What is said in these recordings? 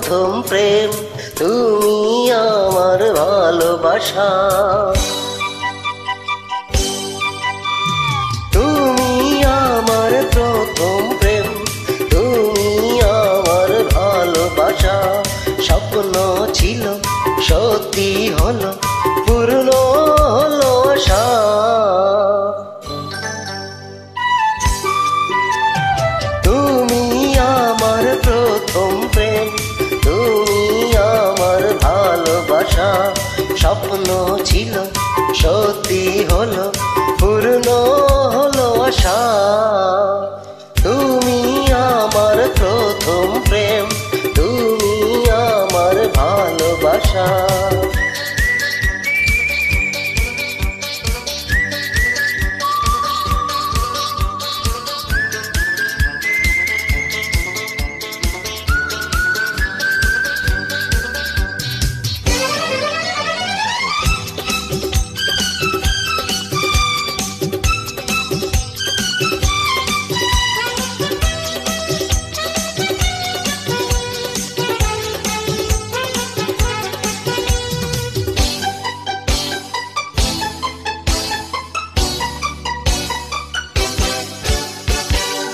প্রথম প্রেম, তুমি আমার ভালোবাসা। তুমি আমার প্রথম প্রেম, তুমি আমার ভালোবাসা। স্বপ্ন ছিল সত্যি হলো, পূর্ণ হলো আশা। তুমি আমার প্রথম প্রেম, তুমি আমার ভালোবাসা। স্বপ্ন ছিল সত্যি হলো, পূর্ণ হলো আশা। তুমি আমার প্রথম প্রেম, তুমি আমার ভালোবাসা।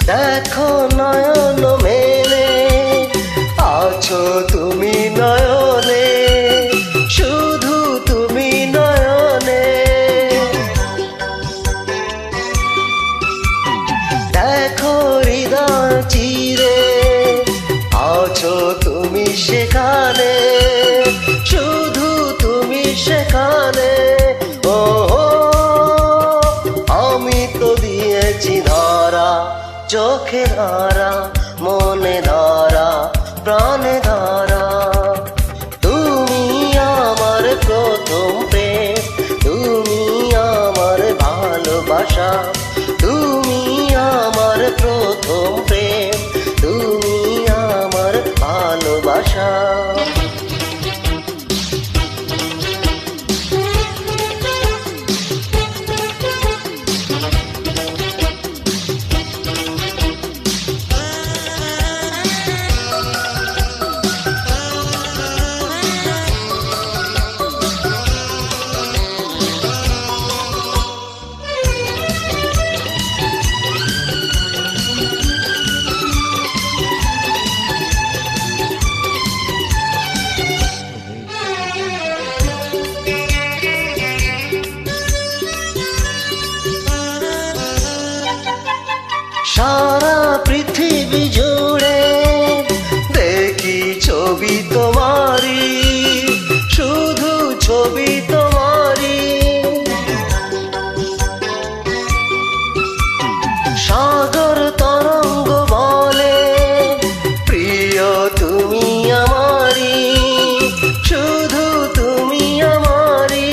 দেখো নয়ন মেলে, আছো তুমি নয়নে, শুধু তুমি নয়নে। দেখো হৃদয় চিরে, আছো তুমি সেখানে, শুধু তুমি সেখানে। ও আমি তো দিয়েছি ধরা, চোখে ধরা, মনে ধরা, প্রাণে ধরা। তুমি আমার প্রথম প্রেম, তুমি আমার ভালোবাসা। তুমি আমার প্রথম প্রেম, তুমি আমার ভালোবাসা। সারা পৃথিবী জুড়ে দেখি ছবি তোমারি, শুধু ছবি তোমারি। সাগর তরঙ্গ বলে প্রিয় তুমি আমারি, শুধু তুমি আমারি।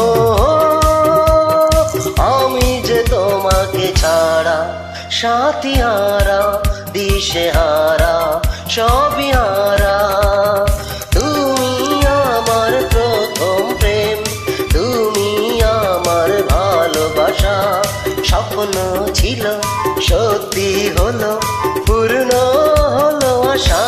ও আমি যে তোমাকে ছাড়া সাথী হারা, দিশে হারা, সবই হারা। তুমি আমার প্রথম প্রেম, তুমি আমার ভালোবাসা। স্বপ্ন ছিল সত্যি হলো, পূর্ণ হলো আশা।